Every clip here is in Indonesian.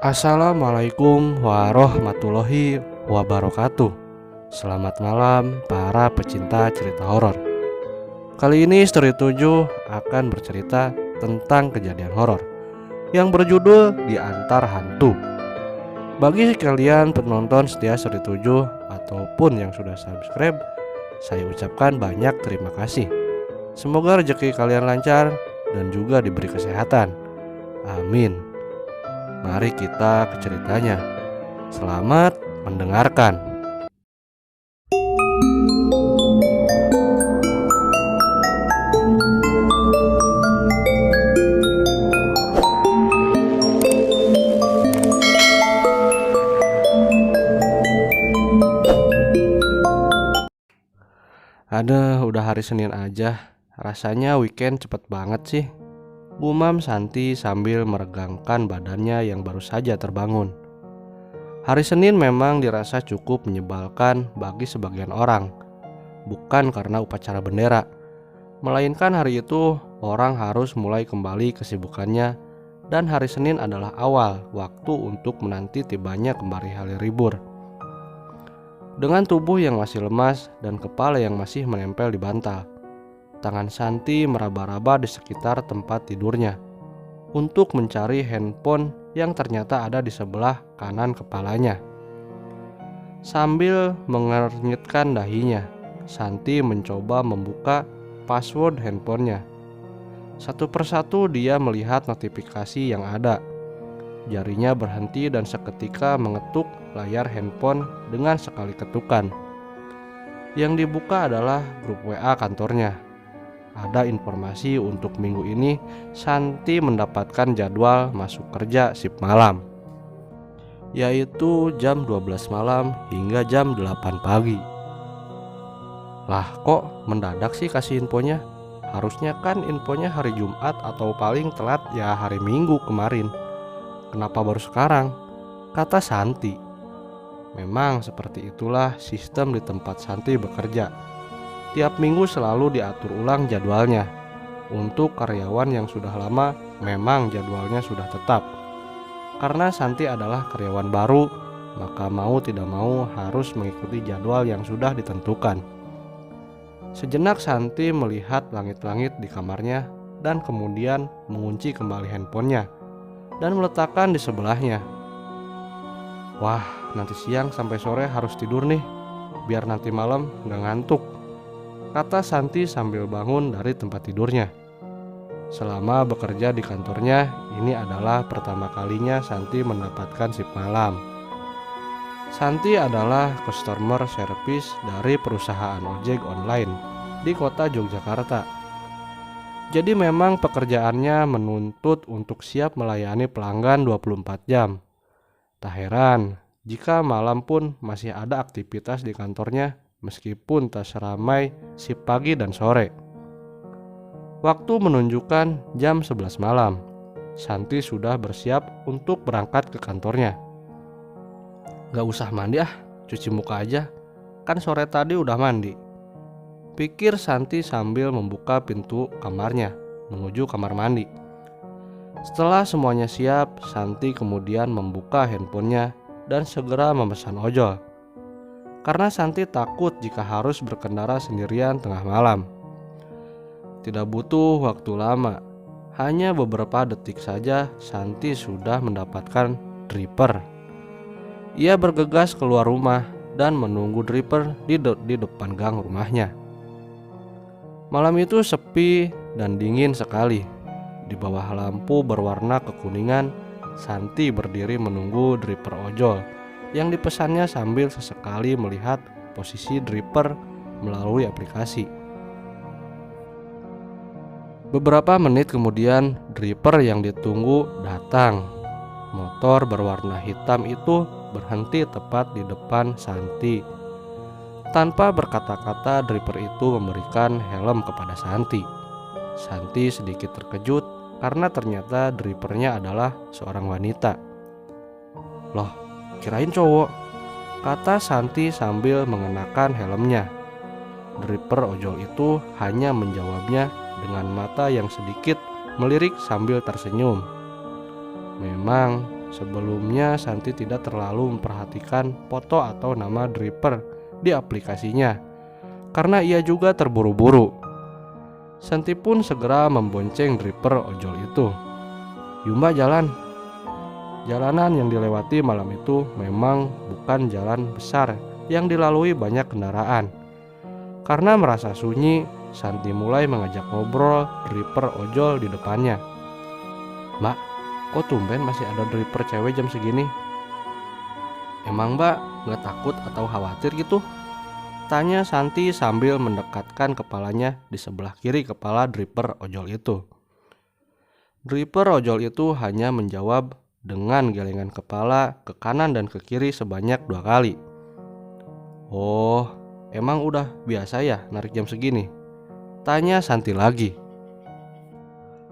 Assalamualaikum warahmatullahi wabarakatuh. Selamat malam para pecinta cerita horor. Kali ini Story 7 akan bercerita tentang kejadian horor yang berjudul Di Antar Hantu. Bagi kalian penonton setia Story 7 ataupun yang sudah subscribe, saya ucapkan banyak terima kasih. Semoga rezeki kalian lancar dan juga diberi kesehatan. Amin. Mari kita ke ceritanya. Selamat mendengarkan. Aduh, udah hari Senin aja. Rasanya weekend cepet banget sih. Gumam Santi sambil meregangkan badannya yang baru saja terbangun. Hari Senin memang dirasa cukup menyebalkan bagi sebagian orang. Bukan karena upacara bendera, melainkan hari itu orang harus mulai kembali kesibukannya. Dan hari Senin adalah awal waktu untuk menanti tibanya kembali hari libur. Dengan tubuh yang masih lemas dan kepala yang masih menempel di bantal, tangan Santi meraba-raba di sekitar tempat tidurnya untuk mencari handphone yang ternyata ada di sebelah kanan kepalanya. Sambil mengernyitkan dahinya, Santi mencoba membuka password handphonenya. Satu persatu dia melihat notifikasi yang ada. Jarinya berhenti dan seketika mengetuk layar handphone dengan sekali ketukan. Yang dibuka adalah grup WA kantornya. Ada informasi untuk minggu ini Santi mendapatkan jadwal masuk kerja shift malam, yaitu jam 12 malam hingga jam 8 pagi. Lah kok mendadak sih kasih infonya? Harusnya kan infonya hari Jumat atau paling telat ya hari Minggu kemarin. Kenapa baru sekarang? Kata Santi. Memang seperti itulah sistem di tempat Santi bekerja. Tiap minggu selalu diatur ulang jadwalnya. Untuk karyawan yang sudah lama memang jadwalnya sudah tetap. Karena Santi adalah karyawan baru, maka mau tidak mau harus mengikuti jadwal yang sudah ditentukan. Sejenak Santi melihat langit-langit di kamarnya dan kemudian mengunci kembali handphonenya dan meletakkan di sebelahnya. Wah, nanti siang sampai sore harus tidur nih, biar nanti malam gak ngantuk, kata Santi sambil bangun dari tempat tidurnya. Selama bekerja di kantornya, ini adalah pertama kalinya Santi mendapatkan shift malam. Santi adalah customer service dari perusahaan ojek online di kota Yogyakarta. Jadi memang pekerjaannya menuntut untuk siap melayani pelanggan 24 jam. Tak heran jika malam pun masih ada aktivitas di kantornya meskipun tak seramai shift pagi dan sore. Waktu menunjukkan jam 11 malam. Santi sudah bersiap untuk berangkat ke kantornya. Gak usah mandi cuci muka aja. Kan sore tadi udah mandi, pikir Santi sambil membuka pintu kamarnya menuju kamar mandi. Setelah semuanya siap, Santi kemudian membuka handphonenya dan segera memesan ojol. Karena Santi takut jika harus berkendara sendirian tengah malam. Tidak butuh waktu lama, hanya beberapa detik saja Santi sudah mendapatkan driver. Ia bergegas keluar rumah dan menunggu driver di depan gang rumahnya. Malam itu sepi dan dingin sekali. Di bawah lampu berwarna kekuningan, Santi berdiri menunggu driver ojol yang dipesannya sambil sesekali melihat posisi driver melalui aplikasi. Beberapa menit kemudian driver yang ditunggu datang. Motor berwarna hitam itu berhenti tepat di depan Santi. Tanpa berkata-kata driver itu memberikan helm kepada Santi. Santi sedikit terkejut karena ternyata drivernya adalah seorang wanita. Loh, kirain cowok, kata Santi sambil mengenakan helmnya. Driver ojol itu hanya menjawabnya dengan mata yang sedikit melirik sambil tersenyum. Memang Sebelumnya Santi tidak terlalu memperhatikan foto atau nama driver di aplikasinya karena ia juga terburu-buru. Santi pun segera membonceng driver ojol itu. "Yumba, jalan." Jalanan yang dilewati malam itu memang bukan jalan besar yang dilalui banyak kendaraan. Karena merasa sunyi, Santi mulai mengajak ngobrol driver ojol di depannya. "Mbak, kok tumben masih ada driver cewek jam segini?" "Emang Mbak gak takut atau khawatir gitu?" tanya Santi sambil mendekatkan kepalanya di sebelah kiri kepala driver ojol itu. Driver ojol itu hanya menjawab dengan gelengan kepala ke kanan dan ke kiri sebanyak 2 kali. "Oh, emang udah biasa ya narik jam segini?" tanya Santi lagi.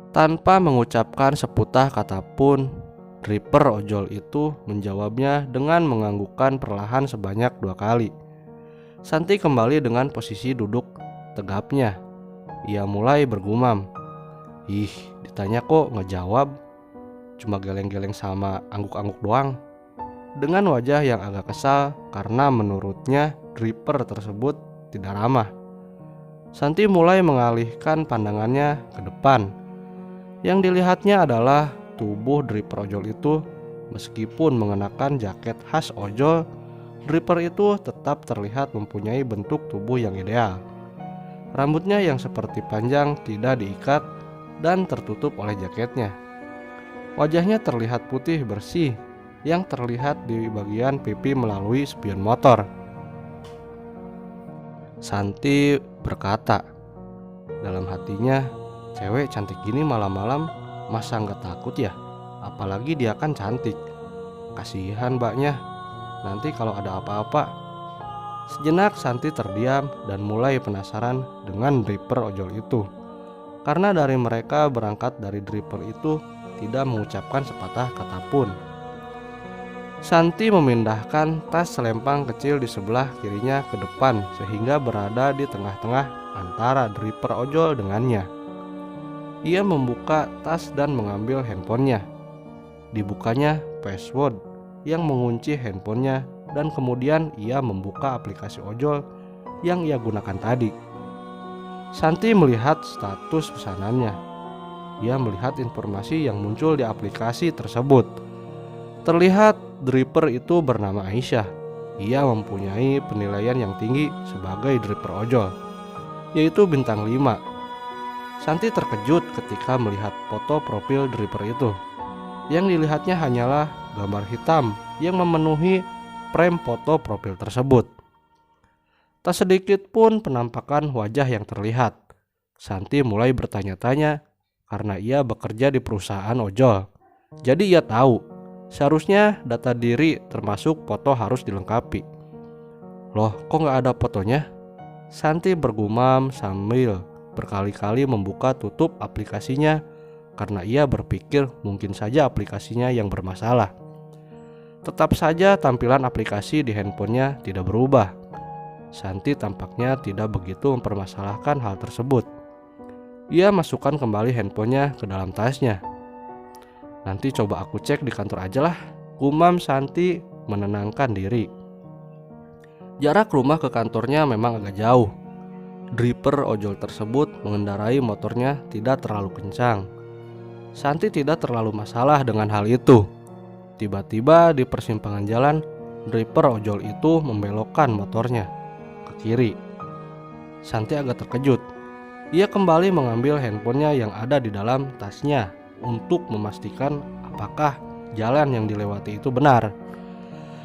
Tanpa mengucapkan sepatah kata pun, driver ojol itu menjawabnya dengan menganggukkan perlahan sebanyak 2 kali. Santi kembali dengan posisi duduk tegapnya. Ia mulai bergumam, "Ih, ditanya kok ngejawab, cuma geleng-geleng sama angguk-angguk doang." Dengan wajah yang agak kesal karena menurutnya driver tersebut tidak ramah, Santi mulai mengalihkan pandangannya ke depan. Yang dilihatnya adalah tubuh driver ojol itu. Meskipun mengenakan jaket khas ojol, driver itu tetap terlihat mempunyai bentuk tubuh yang ideal. Rambutnya yang seperti panjang tidak diikat dan tertutup oleh jaketnya. Wajahnya terlihat putih bersih yang terlihat di bagian pipi melalui spion motor. Santi berkata dalam hatinya, "Cewek cantik gini malam-malam masa nggak takut ya? Apalagi dia kan cantik. Kasihan mbaknya, nanti kalau ada apa-apa." Sejenak Santi terdiam dan mulai penasaran dengan driver ojol itu. Karena dari mereka berangkat dari driver itu tidak mengucapkan sepatah kata pun. Santi memindahkan tas selempang kecil di sebelah kirinya ke depan sehingga berada di tengah-tengah antara driver ojol dengannya. Ia membuka tas dan mengambil handphonenya. Dibukanya password yang mengunci handphonenya dan kemudian ia membuka aplikasi ojol yang ia gunakan tadi. Santi melihat status pesanannya. Ia melihat informasi yang muncul di aplikasi tersebut. Terlihat driver itu bernama Aisyah. Ia mempunyai penilaian yang tinggi sebagai driver ojol, yaitu bintang 5. Santi terkejut ketika melihat foto profil driver itu. Yang dilihatnya hanyalah gambar hitam yang memenuhi frame foto profil tersebut. Tak sedikit pun penampakan wajah yang terlihat. Santi mulai bertanya-tanya karena ia bekerja di perusahaan ojol. Jadi ia tahu seharusnya data diri termasuk foto harus dilengkapi. "Loh, kok gak ada fotonya?" Santi bergumam sambil berkali-kali membuka tutup aplikasinya karena ia berpikir mungkin saja aplikasinya yang bermasalah. Tetap saja tampilan aplikasi di handphonenya tidak berubah. Santi tampaknya tidak begitu mempermasalahkan hal tersebut. Ia masukkan kembali handphonenya ke dalam tasnya. "Nanti coba aku cek di kantor aja lah," gumam Santi menenangkan diri. Jarak rumah ke kantornya memang agak jauh. Driver ojol tersebut mengendarai motornya tidak terlalu kencang. Santi tidak terlalu masalah dengan hal itu. Tiba-tiba di persimpangan jalan, driver ojol itu membelokkan motornya ke kiri. Santi agak terkejut. Ia kembali mengambil handphonenya yang ada di dalam tasnya untuk memastikan apakah jalan yang dilewati itu benar.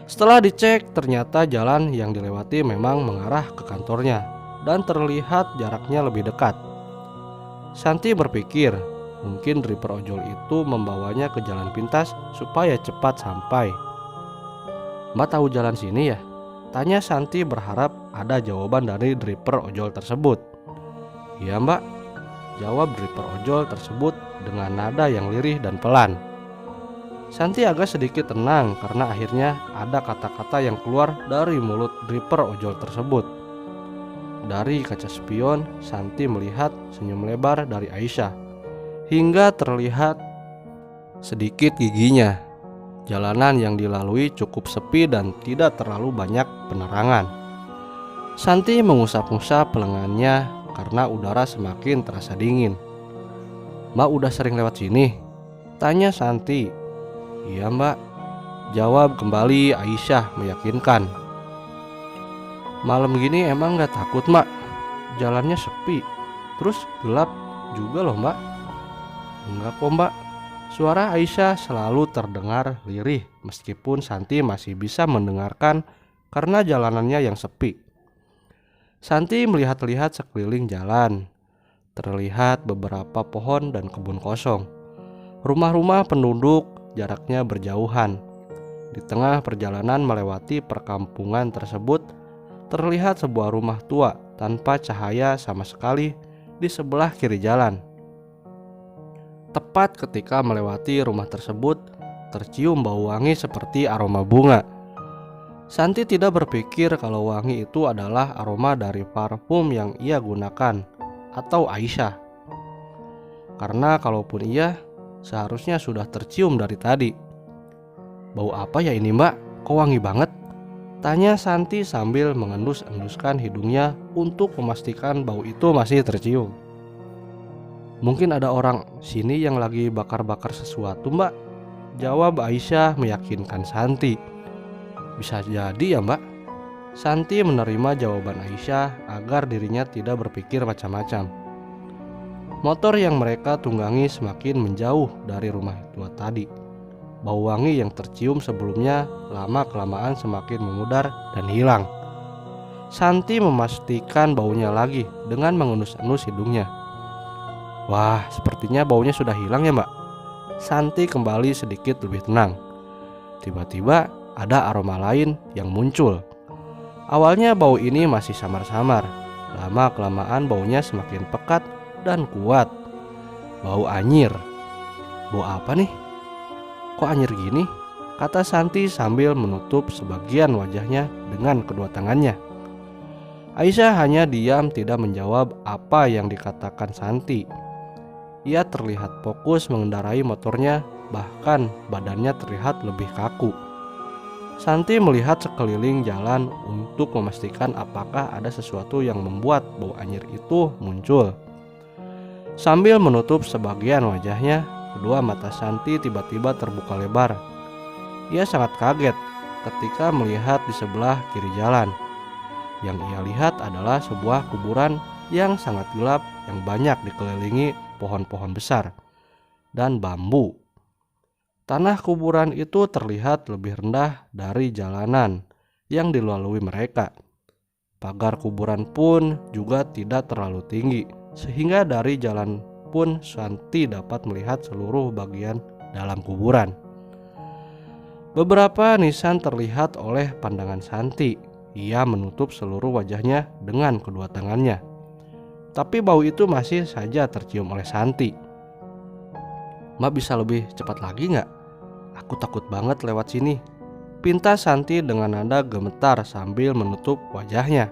Setelah dicek, ternyata jalan yang dilewati memang mengarah ke kantornya dan terlihat jaraknya lebih dekat. Santi berpikir mungkin driver ojol itu membawanya ke jalan pintas supaya cepat sampai. "Mbak tahu jalan sini ya?" tanya Santi berharap ada jawaban dari driver ojol tersebut. "Iya mbak," jawab driver ojol tersebut dengan nada yang lirih dan pelan. Santi agak sedikit tenang karena akhirnya ada kata-kata yang keluar dari mulut driver ojol tersebut. Dari kaca spion, Santi melihat senyum lebar dari Aisyah hingga terlihat sedikit giginya. Jalanan yang dilalui cukup sepi dan tidak terlalu banyak penerangan. Santi mengusap-ngusap lengannya karena udara semakin terasa dingin. "Mbak udah sering lewat sini?" tanya Santi. "Iya mbak," jawab kembali Aisyah meyakinkan. "Malam gini emang gak takut mbak? Jalannya sepi, terus gelap juga loh mbak." "Enggak kok mbak." Suara Aisyah selalu terdengar lirih meskipun Santi masih bisa mendengarkan karena jalanannya yang sepi. Santi melihat-lihat sekeliling jalan. Terlihat beberapa pohon dan kebun kosong. Rumah-rumah penduduk jaraknya berjauhan. Di tengah perjalanan melewati perkampungan tersebut, terlihat sebuah rumah tua tanpa cahaya sama sekali di sebelah kiri jalan. Tepat ketika melewati rumah tersebut, tercium bau wangi seperti aroma bunga. Santi tidak berpikir kalau wangi itu adalah aroma dari parfum yang ia gunakan atau Aisyah. Karena kalaupun iya, seharusnya sudah tercium dari tadi. "Bau apa ya ini mbak? Kok wangi banget?" tanya Santi sambil mengendus-enduskan hidungnya untuk memastikan bau itu masih tercium. "Mungkin ada orang sini yang lagi bakar-bakar sesuatu mbak," jawab Aisyah meyakinkan Santi. "Bisa jadi ya mbak." Santi menerima jawaban Aisyah agar dirinya tidak berpikir macam-macam. Motor yang mereka tunggangi semakin menjauh dari rumah tua tadi. Bau wangi yang tercium sebelumnya lama-kelamaan semakin memudar dan hilang. Santi memastikan baunya lagi dengan mengendus-endus hidungnya. "Wah, sepertinya baunya sudah hilang ya mbak." Santi kembali sedikit lebih tenang. Tiba-tiba ada aroma lain yang muncul. Awalnya bau ini masih samar-samar. Lama-kelamaan baunya semakin pekat dan kuat. Bau anyir. "Bau apa nih? Kok anyir gini?" kata Santi sambil menutup sebagian wajahnya dengan kedua tangannya. Aisyah hanya diam tidak menjawab apa yang dikatakan Santi. Ia terlihat fokus mengendarai motornya, bahkan badannya terlihat lebih kaku. Santi melihat sekeliling jalan untuk memastikan apakah ada sesuatu yang membuat bau anyir itu muncul. Sambil menutup sebagian wajahnya, kedua mata Santi tiba-tiba terbuka lebar. Ia sangat kaget ketika melihat di sebelah kiri jalan. Yang ia lihat adalah sebuah kuburan yang sangat gelap yang banyak dikelilingi pohon-pohon besar dan bambu. Tanah kuburan itu terlihat lebih rendah dari jalanan yang dilalui mereka. Pagar kuburan pun juga tidak terlalu tinggi, sehingga dari jalan pun Santi dapat melihat seluruh bagian dalam kuburan. Beberapa nisan terlihat oleh pandangan Santi. Ia menutup seluruh wajahnya dengan kedua tangannya. Tapi bau itu masih saja tercium oleh Santi. "Mbak bisa lebih cepat lagi nggak? Aku takut banget lewat sini," pinta Santi dengan nada gemetar sambil menutup wajahnya.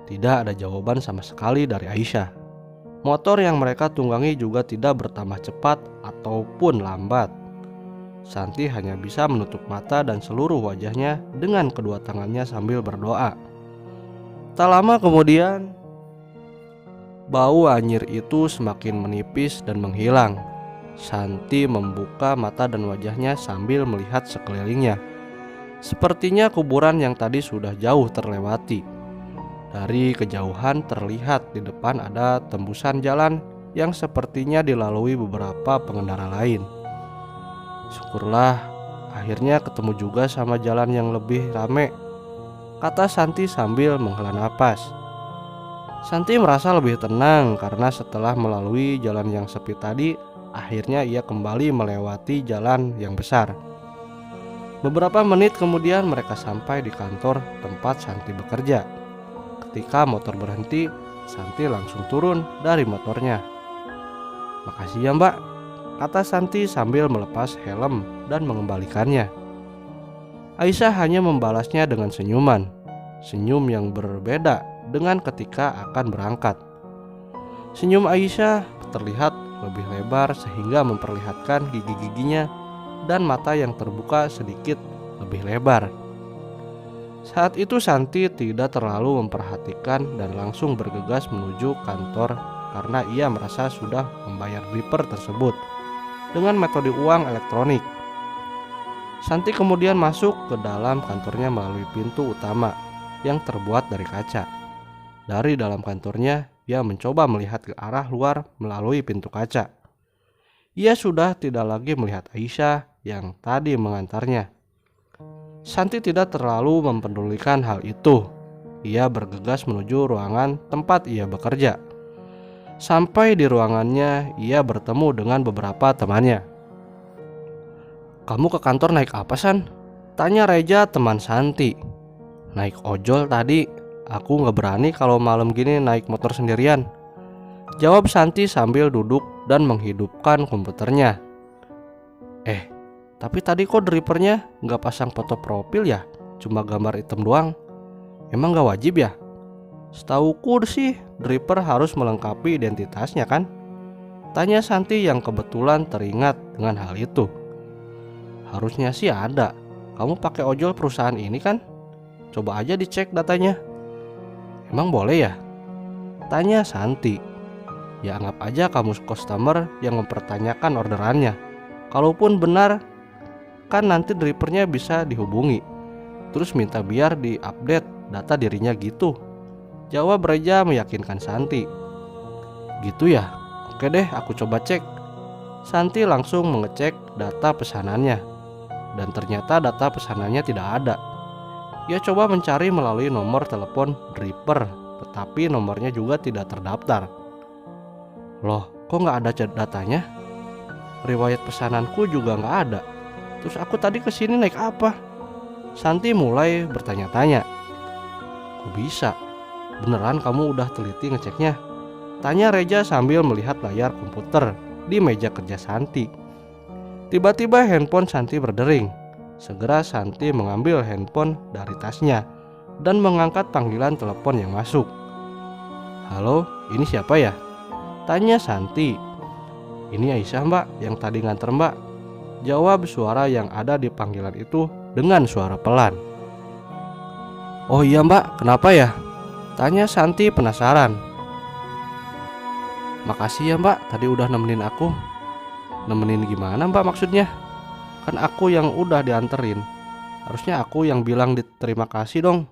Tidak ada jawaban sama sekali dari Aisyah. Motor yang mereka tunggangi juga tidak bertambah cepat ataupun lambat. Santi hanya bisa menutup mata dan seluruh wajahnya dengan kedua tangannya sambil berdoa. Tak lama kemudian, bau anyir itu semakin menipis dan menghilang. Santi membuka mata dan wajahnya sambil melihat sekelilingnya. Sepertinya kuburan yang tadi sudah jauh terlewati. Dari kejauhan terlihat di depan ada tembusan jalan yang sepertinya dilalui beberapa pengendara lain. "Syukurlah, akhirnya ketemu juga sama jalan yang lebih rame," kata Santi sambil menghela napas. Santi merasa lebih tenang karena setelah melalui jalan yang sepi tadi, akhirnya ia kembali melewati jalan yang besar. Beberapa menit kemudian mereka sampai di kantor tempat Santi bekerja. Ketika motor berhenti, Santi langsung turun dari motornya. "Makasih ya mbak," kata Santi sambil melepas helm dan mengembalikannya. Aisyah hanya membalasnya dengan senyuman. Senyum yang berbeda dengan ketika akan berangkat. Senyum Aisyah terlihat lebih lebar sehingga memperlihatkan gigi-giginya dan mata yang terbuka sedikit lebih lebar. Saat itu Santi tidak terlalu memperhatikan dan langsung bergegas menuju kantor karena ia merasa sudah membayar dripper tersebut dengan metode uang elektronik. Santi kemudian masuk ke dalam kantornya melalui pintu utama yang terbuat dari kaca. Dari dalam kantornya, ia mencoba melihat ke arah luar melalui pintu kaca. Ia sudah tidak lagi melihat Aisyah yang tadi mengantarnya. Santi tidak terlalu mempedulikan hal itu. Ia bergegas menuju ruangan tempat ia bekerja. Sampai di ruangannya, ia bertemu dengan beberapa temannya. "Kamu ke kantor naik apa, San?" tanya Reja, teman Santi. "Naik ojol tadi. Aku gak berani kalau malam gini naik motor sendirian," jawab Santi sambil duduk dan menghidupkan komputernya. Tapi tadi kok dripernya gak pasang foto profil ya? Cuma gambar hitam doang. Emang gak wajib ya? Setauku sih driper harus melengkapi identitasnya kan? Tanya Santi yang kebetulan teringat dengan hal itu. Harusnya sih ada. Kamu pakai ojol perusahaan ini kan? Coba aja dicek datanya. Emang boleh ya? Tanya Santi. Ya anggap aja kamu customer yang mempertanyakan orderannya. Kalaupun benar, kan nanti dripernya bisa dihubungi, terus minta biar diupdate data dirinya gitu, jawab Reja meyakinkan Santi. Gitu ya? Oke deh, aku coba cek. Santi langsung mengecek data pesanannya, dan ternyata data pesanannya tidak ada. Ia coba mencari melalui nomor telepon driper, tetapi nomornya juga tidak terdaftar. Loh, kok nggak ada datanya? Riwayat pesananku juga nggak ada. Terus aku tadi kesini naik apa? Santi mulai bertanya-tanya. Kok bisa? Beneran kamu udah teliti ngeceknya? Tanya Reja sambil melihat layar komputer di meja kerja Santi. Tiba-tiba handphone Santi berdering. Segera Santi mengambil handphone dari tasnya dan mengangkat panggilan telepon yang masuk. "Halo, ini siapa ya?" tanya Santi. "Ini Aisyah mbak, yang tadi nganter mbak," jawab suara yang ada di panggilan itu dengan suara pelan. "Oh iya mbak, kenapa ya?" tanya Santi penasaran. "Makasih ya mbak, tadi udah nemenin aku." "Nemenin gimana mbak maksudnya? Kan aku yang udah dianterin. Harusnya aku yang bilang terima kasih dong."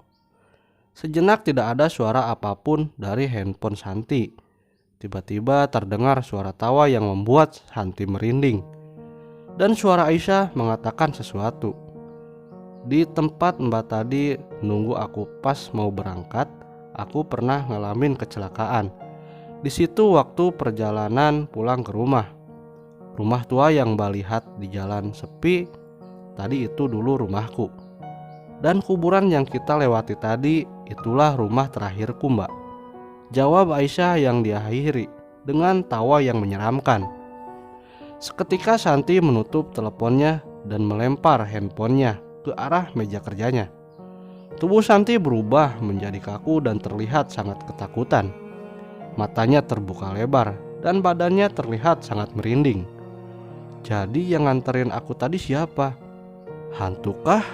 Sejenak tidak ada suara apapun dari handphone Santi. Tiba-tiba terdengar suara tawa yang membuat Santi merinding. Dan suara Aisyah mengatakan sesuatu. "Di tempat mbak tadi nunggu aku pas mau berangkat, aku pernah ngalamin kecelakaan. Di situ waktu perjalanan pulang ke rumah. Rumah tua yang mbak lihat di jalan sepi, tadi itu dulu rumahku. Dan kuburan yang kita lewati tadi, itulah rumah terakhirku mbak," jawab Aisyah yang diakhiri dengan tawa yang menyeramkan. Seketika Santi menutup teleponnya dan melempar handphonenya ke arah meja kerjanya. Tubuh Santi berubah menjadi kaku dan terlihat sangat ketakutan. Matanya terbuka lebar dan badannya terlihat sangat merinding. Jadi yang nganterin aku tadi siapa? Hantu kah?